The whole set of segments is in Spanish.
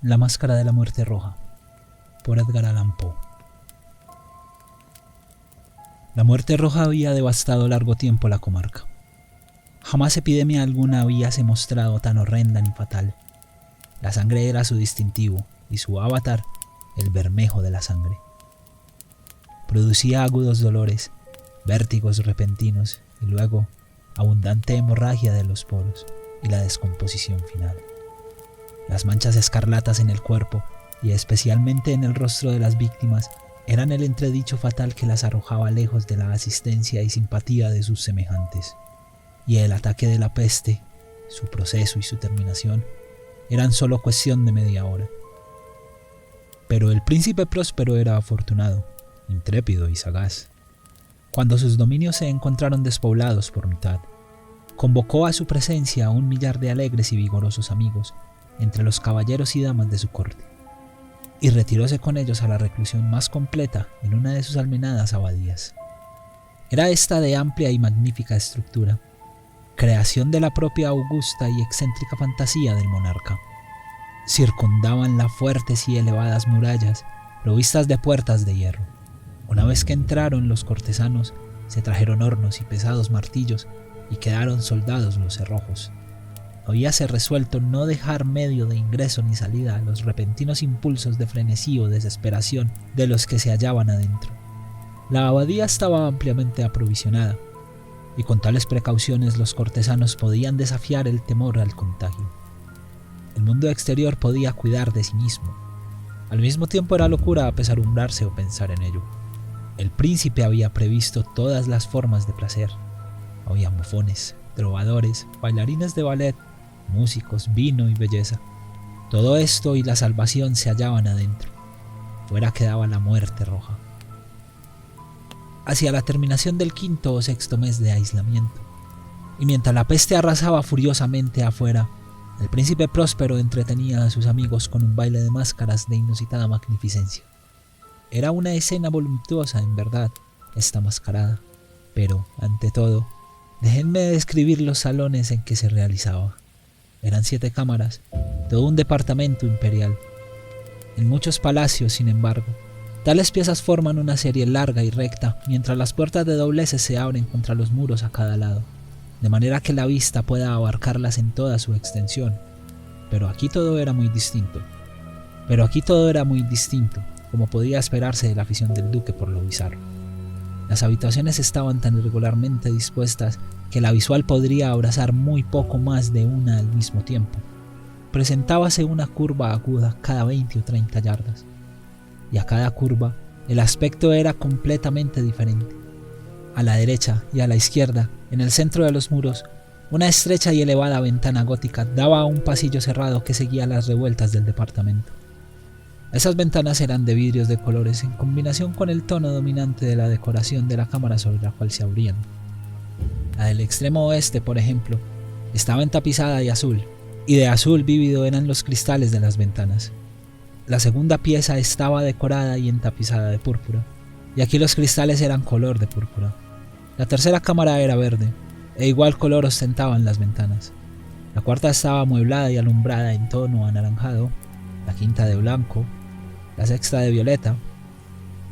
La máscara de la muerte roja, por Edgar Allan Poe. La muerte roja había devastado largo tiempo la comarca. Jamás epidemia alguna habíase mostrado tan horrenda ni fatal. La sangre era su distintivo y su avatar, el bermejo de la sangre. Producía agudos dolores, vértigos repentinos y luego abundante hemorragia de los poros y la descomposición final. Las manchas escarlatas en el cuerpo y especialmente en el rostro de las víctimas eran el entredicho fatal que las arrojaba lejos de la asistencia y simpatía de sus semejantes. Y el ataque de la peste, su proceso y su terminación, eran solo cuestión de media hora. Pero el príncipe Próspero era afortunado, intrépido y sagaz. Cuando sus dominios se encontraron despoblados por mitad, convocó a su presencia a 1.000.000 de alegres y vigorosos amigos entre los caballeros y damas de su corte, y retiróse con ellos a la reclusión más completa en una de sus almenadas abadías. Era esta de amplia y magnífica estructura, creación de la propia augusta y excéntrica fantasía del monarca. Circundaban fuertes y elevadas murallas, provistas de puertas de hierro. Una vez que entraron los cortesanos, se trajeron hornos y pesados martillos y quedaron soldados los cerrojos. Habíase resuelto no dejar medio de ingreso ni salida a los repentinos impulsos de frenesí o desesperación de los que se hallaban adentro. La abadía estaba ampliamente aprovisionada, y con tales precauciones los cortesanos podían desafiar el temor al contagio. El mundo exterior podía cuidar de sí mismo. Al mismo tiempo era locura apesadumbrarse o pensar en ello. El príncipe había previsto todas las formas de placer. Había bufones, trovadores, bailarines de ballet, músicos, vino y belleza. Todo esto y la salvación se hallaban adentro. Fuera quedaba la muerte roja. Hacia la terminación del 5º o 6º mes de aislamiento, y mientras la peste arrasaba furiosamente afuera, el príncipe Próspero entretenía a sus amigos con un baile de máscaras de inusitada magnificencia. Era una escena voluptuosa, en verdad, esta mascarada, pero, ante todo, déjenme describir los salones en que se realizaba. Eran 7 cámaras, todo un departamento imperial. En muchos palacios, sin embargo, tales piezas forman una serie larga y recta, mientras las puertas de dobleces se abren contra los muros a cada lado, de manera que la vista pueda abarcarlas en toda su extensión. Pero aquí todo era muy distinto, como podía esperarse de la afición del duque por lo bizarro. Las habitaciones estaban tan irregularmente dispuestas que la visual podría abrazar muy poco más de una al mismo tiempo. Presentábase una curva aguda cada 20 o 30 yardas, y a cada curva el aspecto era completamente diferente. A la derecha y a la izquierda, en el centro de los muros, una estrecha y elevada ventana gótica daba a un pasillo cerrado que seguía las revueltas del departamento. Esas ventanas eran de vidrios de colores en combinación con el tono dominante de la decoración de la cámara sobre la cual se abrían. La del extremo oeste, por ejemplo, estaba entapizada de azul, y de azul vívido eran los cristales de las ventanas. La segunda pieza estaba decorada y entapizada de púrpura, y aquí los cristales eran color de púrpura. La tercera cámara era verde, e igual color ostentaban las ventanas. La cuarta estaba amueblada y alumbrada en tono anaranjado, la quinta de blanco, la sexta de violeta.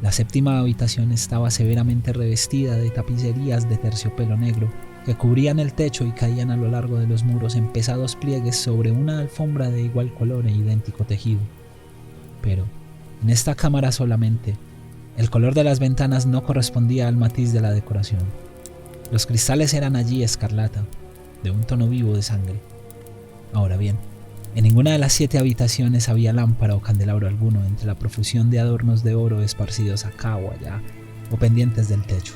La séptima habitación estaba severamente revestida de tapicerías de terciopelo negro que cubrían el techo y caían a lo largo de los muros en pesados pliegues sobre una alfombra de igual color e idéntico tejido. Pero, en esta cámara solamente, el color de las ventanas no correspondía al matiz de la decoración. Los cristales eran allí escarlata, de un tono vivo de sangre. Ahora bien, en ninguna de las 7 habitaciones había lámpara o candelabro alguno entre la profusión de adornos de oro esparcidos acá o allá, o pendientes del techo.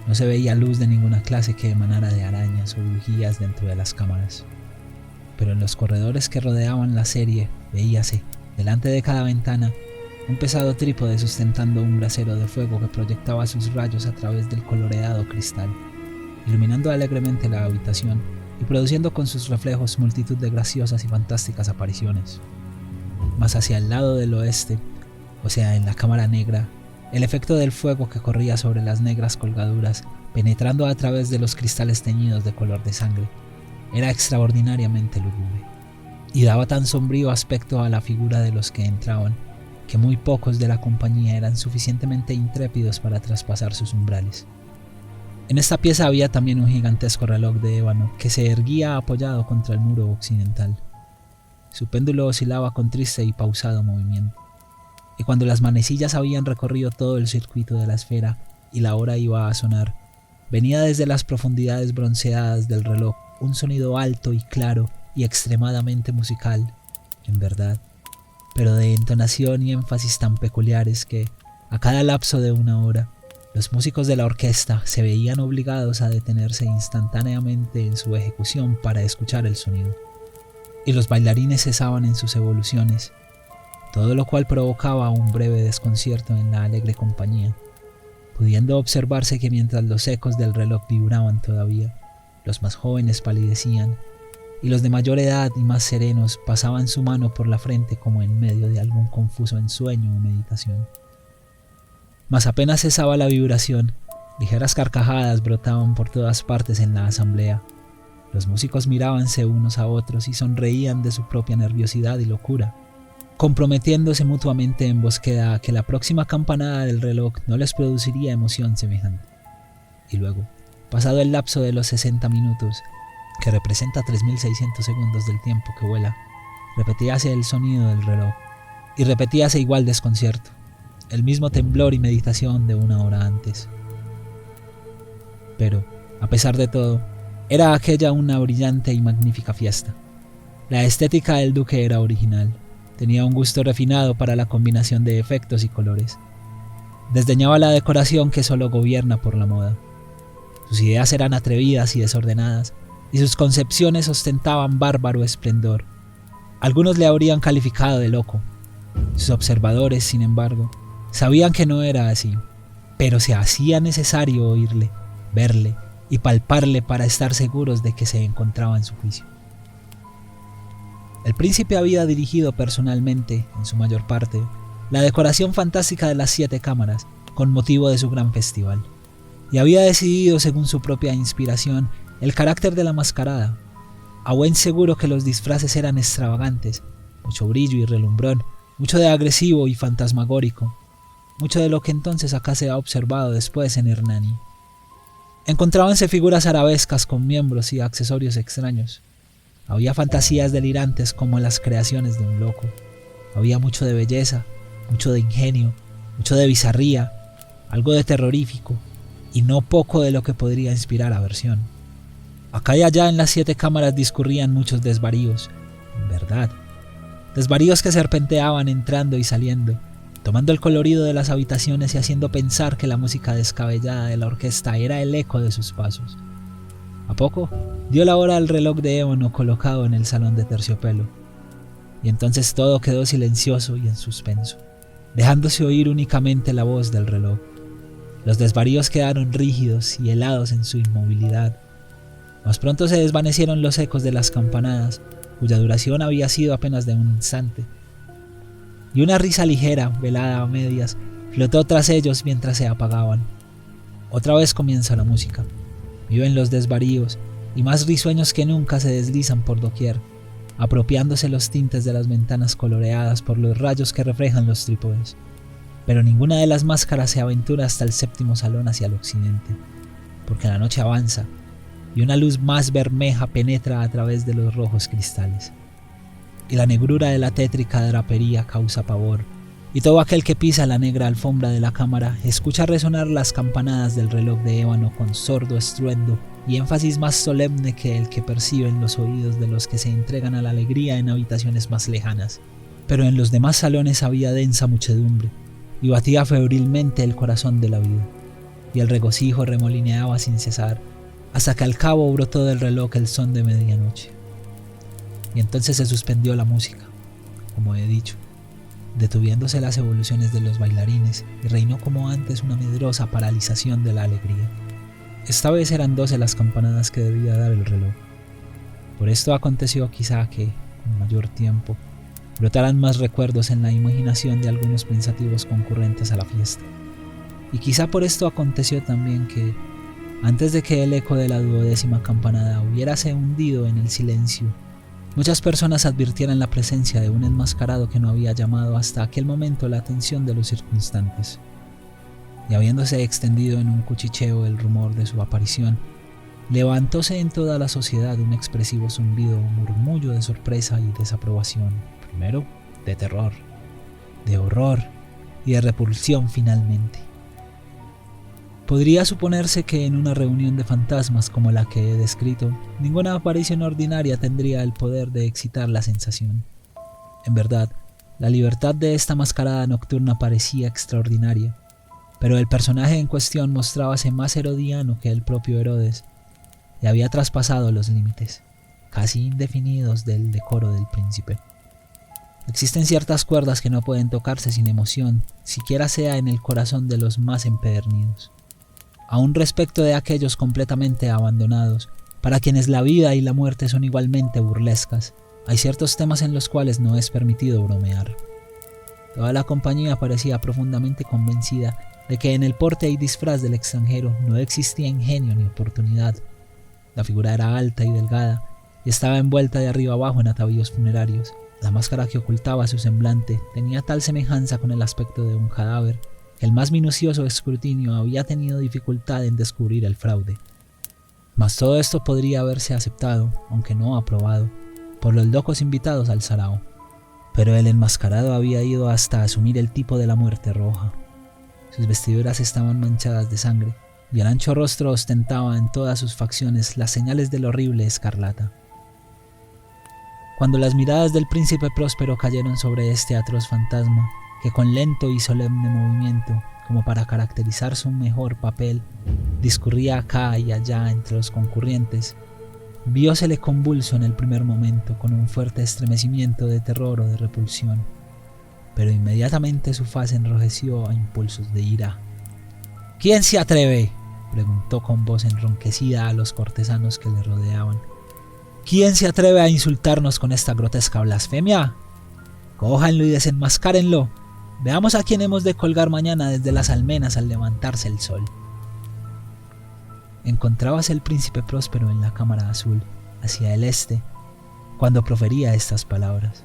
No se veía luz de ninguna clase que emanara de arañas o bujías dentro de las cámaras. Pero en los corredores que rodeaban la serie veíase, delante de cada ventana, un pesado trípode sustentando un brasero de fuego que proyectaba sus rayos a través del coloreado cristal, iluminando alegremente la habitación y produciendo con sus reflejos multitud de graciosas y fantásticas apariciones. Mas hacia el lado del oeste, o sea, en la cámara negra, el efecto del fuego que corría sobre las negras colgaduras, penetrando a través de los cristales teñidos de color de sangre, era extraordinariamente lúgubre. y daba tan sombrío aspecto a la figura de los que entraban, que muy pocos de la compañía eran suficientemente intrépidos para traspasar sus umbrales. En esta pieza había también un gigantesco reloj de ébano que se erguía apoyado contra el muro occidental. Su péndulo oscilaba con triste y pausado movimiento, y cuando las manecillas habían recorrido todo el circuito de la esfera y la hora iba a sonar, venía desde las profundidades bronceadas del reloj un sonido alto y claro y extremadamente musical, en verdad, pero de entonación y énfasis tan peculiares que, a cada lapso de una hora, los músicos de la orquesta se veían obligados a detenerse instantáneamente en su ejecución para escuchar el sonido, y los bailarines cesaban en sus evoluciones, todo lo cual provocaba un breve desconcierto en la alegre compañía, pudiendo observarse que mientras los ecos del reloj vibraban todavía, los más jóvenes palidecían, y los de mayor edad y más serenos pasaban su mano por la frente como en medio de algún confuso ensueño o meditación. Mas apenas cesaba la vibración, ligeras carcajadas brotaban por todas partes en la asamblea. Los músicos mirábanse unos a otros y sonreían de su propia nerviosidad y locura, comprometiéndose mutuamente en búsqueda a que la próxima campanada del reloj no les produciría emoción semejante. Y luego, pasado el lapso de los 60 minutos, que representa 3600 segundos del tiempo que vuela, repetíase el sonido del reloj, y repetíase igual desconcierto, el mismo temblor y meditación de una hora antes. Pero, a pesar de todo, era aquella una brillante y magnífica fiesta. La estética del duque era original, tenía un gusto refinado para la combinación de efectos y colores. Desdeñaba la decoración que solo gobierna por la moda. Sus ideas eran atrevidas y desordenadas, y sus concepciones ostentaban bárbaro esplendor. Algunos le habrían calificado de loco. Sus observadores, sin embargo, sabían que no era así, pero se hacía necesario oírle, verle y palparle para estar seguros de que se encontraba en su juicio. El príncipe había dirigido personalmente, en su mayor parte, la decoración fantástica de las 7 cámaras con motivo de su gran festival, y había decidido, según su propia inspiración, el carácter de la mascarada. A buen seguro que los disfraces eran extravagantes, mucho brillo y relumbrón, mucho de agresivo y fantasmagórico, mucho de lo que entonces acá se ha observado después en Hernani. Encontrábanse figuras arabescas con miembros y accesorios extraños. Había fantasías delirantes como las creaciones de un loco. Había mucho de belleza, mucho de ingenio, mucho de bizarría, algo de terrorífico, y no poco de lo que podría inspirar aversión. Acá y allá en las 7 cámaras discurrían muchos desvaríos, en verdad. Desvaríos que serpenteaban entrando y saliendo, tomando el colorido de las habitaciones y haciendo pensar que la música descabellada de la orquesta era el eco de sus pasos. A poco dio la hora al reloj de ébano colocado en el salón de terciopelo, y entonces todo quedó silencioso y en suspenso, dejándose oír únicamente la voz del reloj. Los desvaríos quedaron rígidos y helados en su inmovilidad. Mas pronto se desvanecieron los ecos de las campanadas, cuya duración había sido apenas de un instante, y una risa ligera, velada a medias, flotó tras ellos mientras se apagaban. Otra vez comienza la música. Viven los desvaríos, y más risueños que nunca se deslizan por doquier, apropiándose los tintes de las ventanas coloreadas por los rayos que reflejan los trípodes. Pero ninguna de las máscaras se aventura hasta el 7º salón hacia el occidente, porque la noche avanza, y una luz más bermeja penetra a través de los rojos cristales, y la negrura de la tétrica drapería causa pavor, y todo aquel que pisa la negra alfombra de la cámara escucha resonar las campanadas del reloj de ébano con sordo estruendo y énfasis más solemne que el que perciben los oídos de los que se entregan a la alegría en habitaciones más lejanas. Pero en los demás salones había densa muchedumbre, y batía febrilmente el corazón de la vida, y el regocijo remolineaba sin cesar, hasta que al cabo brotó del reloj el son de medianoche. Y entonces se suspendió la música, como he dicho, detuviéndose las evoluciones de los bailarines, y reinó como antes una medrosa paralización de la alegría. Esta vez eran 12 las campanadas que debía dar el reloj. Por esto aconteció quizá que, con mayor tiempo, brotaran más recuerdos en la imaginación de algunos pensativos concurrentes a la fiesta. Y quizá por esto aconteció también que, antes de que el eco de la 12ª campanada hubiérase hundido en el silencio, Muchas personas advirtieran la presencia de un enmascarado que no había llamado hasta aquel momento la atención de los circunstantes. Y habiéndose extendido en un cuchicheo el rumor de su aparición, levantóse en toda la sociedad un expresivo zumbido o murmullo de sorpresa y desaprobación, primero de terror, de horror y de repulsión finalmente. Podría suponerse que en una reunión de fantasmas como la que he descrito, ninguna aparición ordinaria tendría el poder de excitar la sensación. En verdad, la libertad de esta mascarada nocturna parecía extraordinaria, pero el personaje en cuestión mostrábase más herodiano que el propio Herodes, y había traspasado los límites, casi indefinidos, del decoro del príncipe. Existen ciertas cuerdas que no pueden tocarse sin emoción, siquiera sea en el corazón de los más empedernidos. Aún respecto de aquellos completamente abandonados, para quienes la vida y la muerte son igualmente burlescas, hay ciertos temas en los cuales no es permitido bromear. Toda la compañía parecía profundamente convencida de que en el porte y disfraz del extranjero no existía ingenio ni oportunidad. La figura era alta y delgada, y estaba envuelta de arriba abajo en atavíos funerarios. La máscara que ocultaba su semblante tenía tal semejanza con el aspecto de un cadáver, que el más minucioso escrutinio había tenido dificultad en descubrir el fraude. Mas todo esto podría haberse aceptado, aunque no aprobado, por los locos invitados al sarao. Pero el enmascarado había ido hasta asumir el tipo de la muerte roja. Sus vestiduras estaban manchadas de sangre, y el ancho rostro ostentaba en todas sus facciones las señales del horrible escarlata. Cuando las miradas del príncipe Próspero cayeron sobre este atroz fantasma, que con lento y solemne movimiento, como para caracterizar su mejor papel, discurría acá y allá entre los concurrientes, viósele convulso en el primer momento con un fuerte estremecimiento de terror o de repulsión, pero inmediatamente su faz enrojeció a impulsos de ira. «¿Quién se atreve?», preguntó con voz enronquecida a los cortesanos que le rodeaban. «¿Quién se atreve a insultarnos con esta grotesca blasfemia? Cójanlo y desenmascárenlo. Veamos a quién hemos de colgar mañana desde las almenas al levantarse el sol». Encontrábase el príncipe Próspero en la cámara azul, hacia el este, cuando profería estas palabras.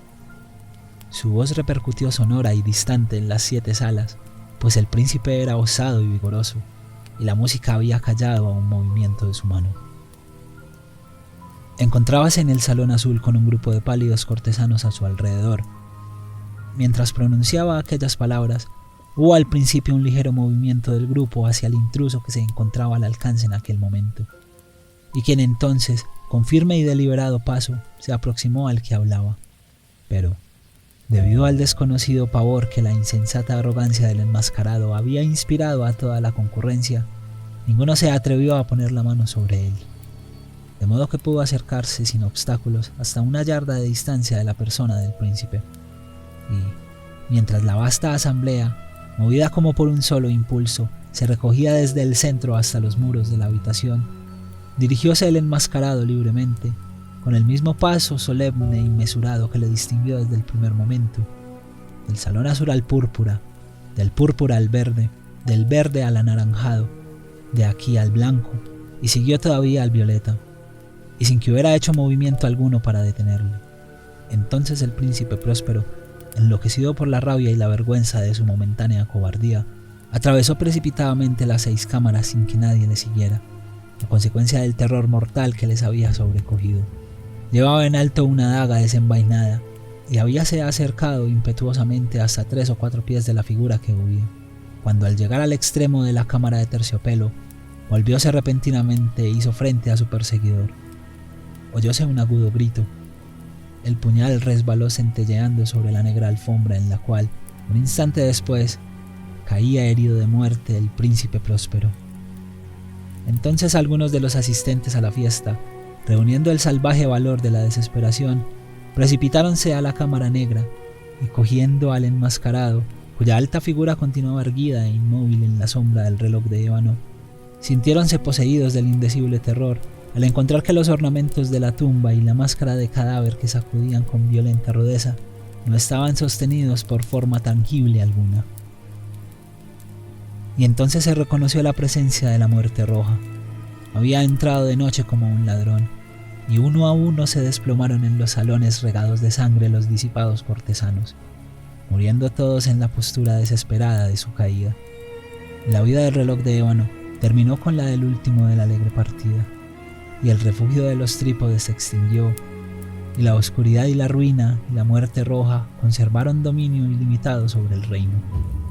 Su voz repercutió sonora y distante en las 7 salas, pues el príncipe era osado y vigoroso, y la música había callado a un movimiento de su mano. Encontrábase en el salón azul con un grupo de pálidos cortesanos a su alrededor. Mientras pronunciaba aquellas palabras, hubo al principio un ligero movimiento del grupo hacia el intruso que se encontraba al alcance en aquel momento, y quien entonces, con firme y deliberado paso, se aproximó al que hablaba. Pero, debido al desconocido pavor que la insensata arrogancia del enmascarado había inspirado a toda la concurrencia, ninguno se atrevió a poner la mano sobre él, de modo que pudo acercarse sin obstáculos hasta una yarda de distancia de la persona del príncipe. Y, mientras la vasta asamblea, movida como por un solo impulso, se recogía desde el centro hasta los muros de la habitación, dirigióse el enmascarado libremente, con el mismo paso solemne y mesurado que le distinguió desde el primer momento, del salón azul al púrpura, del púrpura al verde, del verde al anaranjado, de aquí al blanco, y siguió todavía al violeta, y sin que hubiera hecho movimiento alguno para detenerle. Entonces el príncipe Próspero, enloquecido por la rabia y la vergüenza de su momentánea cobardía, atravesó precipitadamente las 6 cámaras sin que nadie le siguiera, a consecuencia del terror mortal que les había sobrecogido. Llevaba en alto una daga desenvainada y habíase acercado impetuosamente hasta 3 o 4 pies de la figura que huía, cuando al llegar al extremo de la cámara de terciopelo, volvióse repentinamente e hizo frente a su perseguidor. Oyóse un agudo grito. El puñal resbaló centelleando sobre la negra alfombra en la cual, un instante después, caía herido de muerte el príncipe Próspero. Entonces algunos de los asistentes a la fiesta, reuniendo el salvaje valor de la desesperación, precipitáronse a la cámara negra y cogiendo al enmascarado, cuya alta figura continuaba erguida e inmóvil en la sombra del reloj de ébano, sintiéronse poseídos del indecible terror al encontrar que los ornamentos de la tumba y la máscara de cadáver que sacudían con violenta rudeza no estaban sostenidos por forma tangible alguna. Y entonces se reconoció la presencia de la muerte roja. Había entrado de noche como un ladrón, y uno a uno se desplomaron en los salones regados de sangre los disipados cortesanos, muriendo todos en la postura desesperada de su caída. La vida del reloj de ébano terminó con la del último de la alegre partida, y el refugio de los trípodes se extinguió, y la oscuridad y la ruina y la muerte roja conservaron dominio ilimitado sobre el reino.